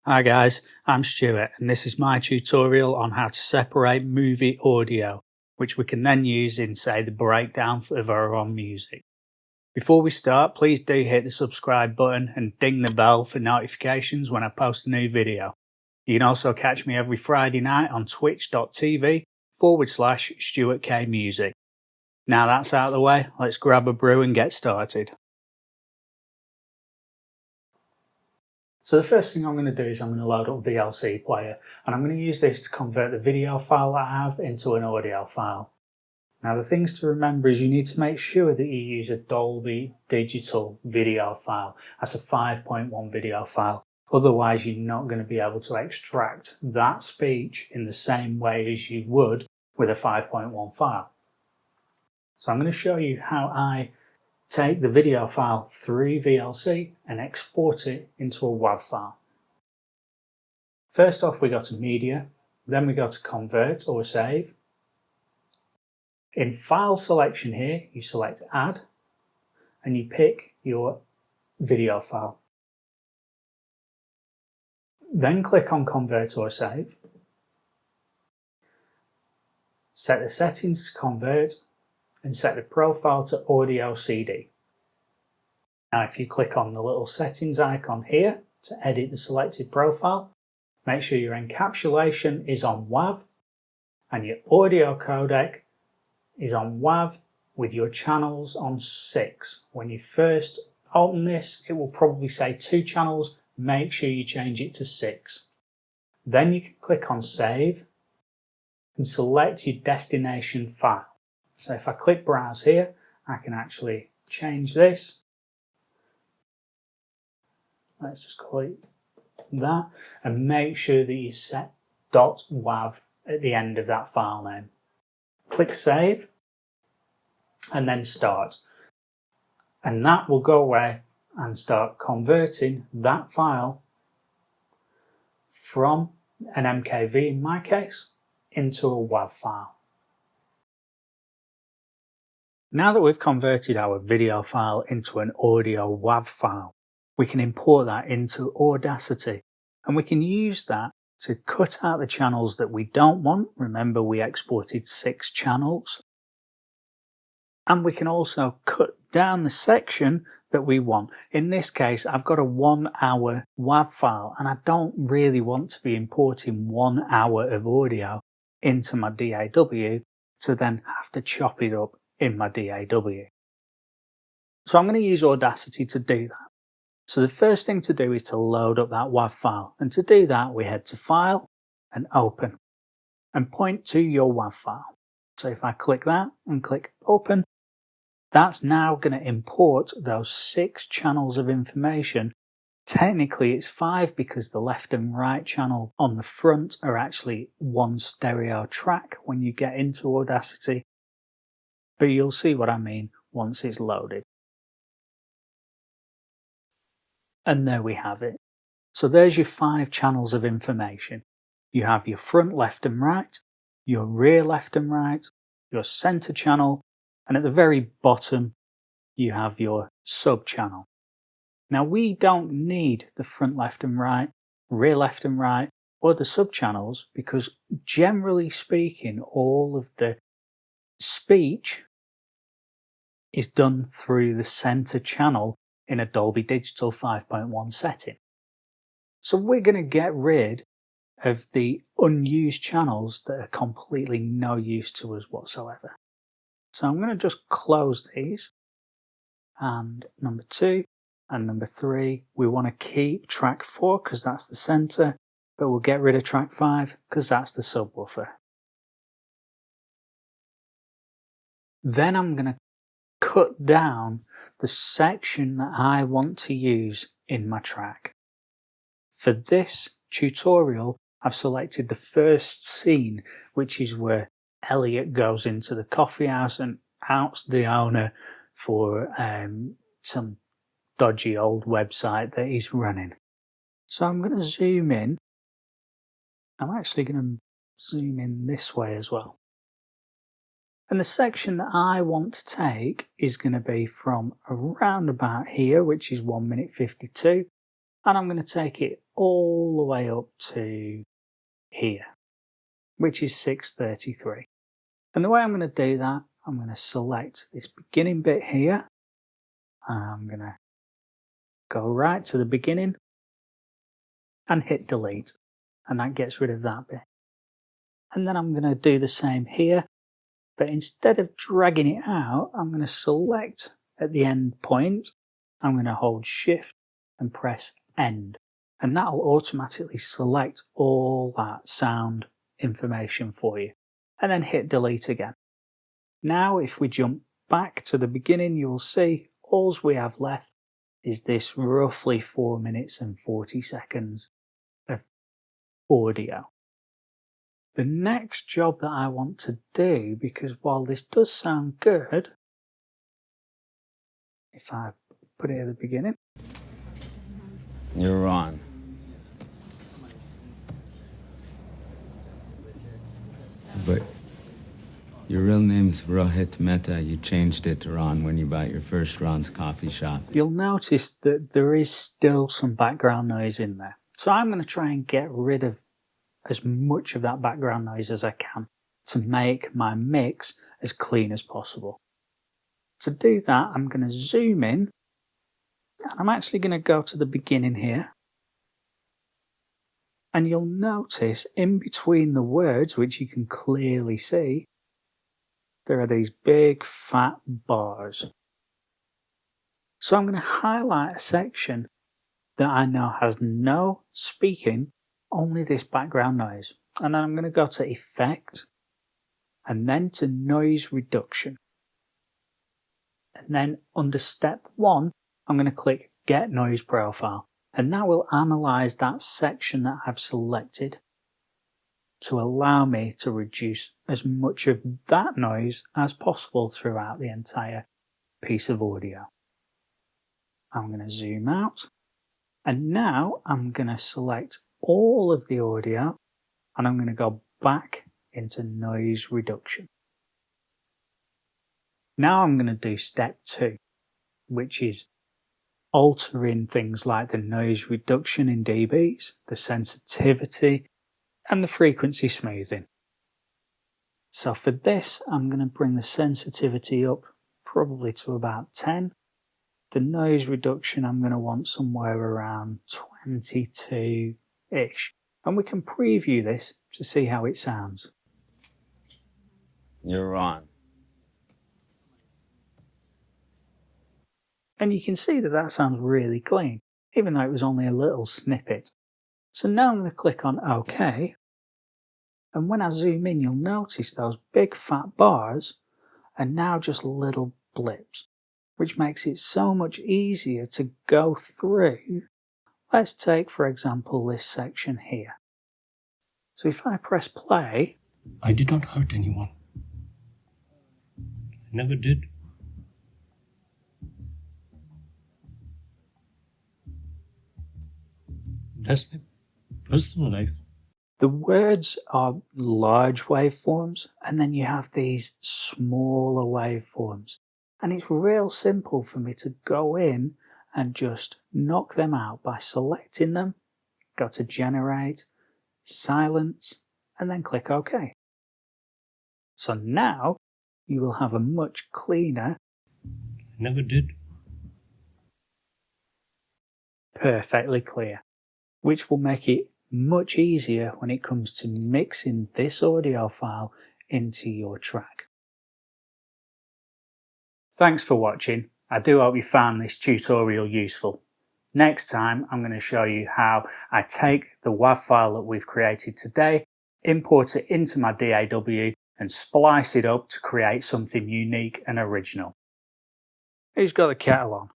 Hi guys, I'm Stuart and this is my tutorial on how to separate movie audio, which we can then use in, say, the breakdown of our own music. Before we start, please do hit the subscribe button and ding the bell for notifications when I post a new video. You can also catch me every Friday night on twitch.tv/Stuart-K Music. Now that's out of the way, let's grab a brew and get started. So the first thing I'm going to do is I'm going to load up VLC Player, and I'm going to use this to convert the video file that I have into an audio file. Now the things to remember is you need to make sure that you use a Dolby Digital video file. That's a 5.1 video file. Otherwise you're not going to be able to extract that speech in the same way as you would with a 5.1 file. So I'm going to show you how I take the video file through VLC and export it into a WAV file. First off, we go to Media, then we go to Convert or Save. In File Selection here, you select Add, and you pick your video file. Then click on Convert or Save. Set the settings to convert, and set the profile to Audio CD. Now if you click on the little settings icon here to edit the selected profile, make sure your encapsulation is on WAV and your audio codec is on WAV with your channels on 6. When you first open this, it will probably say 2 channels, make sure you change it to 6. Then you can click on Save and select your destination file. So if I click Browse here, I can actually change this. Let's just call it that, and make sure that you set .wav at the end of that file name. Click Save, and then Start. And that will go away and start converting that file from an MKV, in my case, into a WAV file. Now that we've converted our video file into an audio WAV file, we can import that into Audacity, and we can use that to cut out the channels that we don't want. Remember, we exported 6 channels. And we can also cut down the section that we want. In this case, I've got a 1 hour WAV file, and I don't really want to be importing 1 hour of audio into my DAW to then have to chop it up in my DAW. So I'm going to use Audacity to do that. So the first thing to do is to load up that WAV file, and to do that we head to File and Open and point to your WAV file. So if I click that and click Open, that's now going to import those 6 channels of information. Technically it's 5 because the left and right channel on the front are actually one stereo track when you get into Audacity, but you'll see what I mean once it's loaded. And there we have it. So there's your 5 channels of information. You have your front left and right, your rear left and right, your center channel, and at the very bottom you have your sub channel. Now we don't need the front left and right, rear left and right, or the sub channels, because generally speaking all of the speech is done through the center channel in a Dolby Digital 5.1 setting. So we're going to get rid of the unused channels that are completely no use to us whatsoever. So I'm going to just close these, and number 2 and number 3 we want to keep track 4 because that's the center, but we'll get rid of track 5 because that's the subwoofer. Then I'm going to cut down the section that I want to use in my track. For this tutorial, I've selected the first scene, which is where Elliot goes into the coffee house and outs the owner for some dodgy old website that he's running. So I'm going to zoom in. I'm actually going to zoom in this way as well. And the section that I want to take is going to be from around about here, which is 1 minute 52, and I'm going to take it all the way up to here, which is 6:33. And the way I'm going to do that, I'm going to select this beginning bit here. I'm going to go right to the beginning and hit delete, and that gets rid of that bit. And then I'm going to do the same here, but instead of dragging it out, I'm going to select at the end point, I'm going to hold shift and press end, and that'll automatically select all that sound information for you, and then hit delete again. Now if we jump back to the beginning, you'll see all we have left is this roughly 4 minutes and 40 seconds of audio. The next job that I want to do, because while this does sound good, if I put it at the beginning. You're on. But your real name's Rohit Mehta. You changed it to Ron when you bought your first Ron's Coffee Shop. You'll notice that there is still some background noise in there. So I'm going to try and get rid of as much of that background noise as I can to make my mix as clean as possible. To do that, I'm going to zoom in, and I'm actually going to go to the beginning here. And you'll notice in between the words, which you can clearly see, there are these big fat bars. So I'm going to highlight a section that I know has no speaking, only this background noise. And then I'm going to go to Effect, and then to Noise Reduction. And then under step 1, I'm going to click Get Noise Profile. And that will analyze that section that I've selected to allow me to reduce as much of that noise as possible throughout the entire piece of audio. I'm going to zoom out, and now I'm going to select all of the audio, and I'm going to go back into noise reduction. Now I'm going to do step 2, which is altering things like the noise reduction in dBs, the sensitivity, and the frequency smoothing. So for this, I'm going to bring the sensitivity up probably to about 10. The noise reduction, I'm going to want somewhere around 22-ish. And we can preview this to see how it sounds. You're on. And you can see that that sounds really clean, even though it was only a little snippet. So now I'm going to click on OK. And when I zoom in, you'll notice those big fat bars are now just little blips, which makes it so much easier to go through. Let's take, for example, this section here. So if I press play... I did not hurt anyone. I never did. That's my personal life. The words are large waveforms, and then you have these smaller waveforms. And it's real simple for me to go in and just knock them out by selecting them, go to Generate, Silence, and then click OK. So now you will have a much cleaner, I never did. perfectly clear, which will make it much easier when it comes to mixing this audio file into your track. Thanks for watching. I do hope you found this tutorial useful. Next time I'm going to show you how I take the WAV file that we've created today, import it into my DAW and splice it up to create something unique and original. Who's got the kettle on?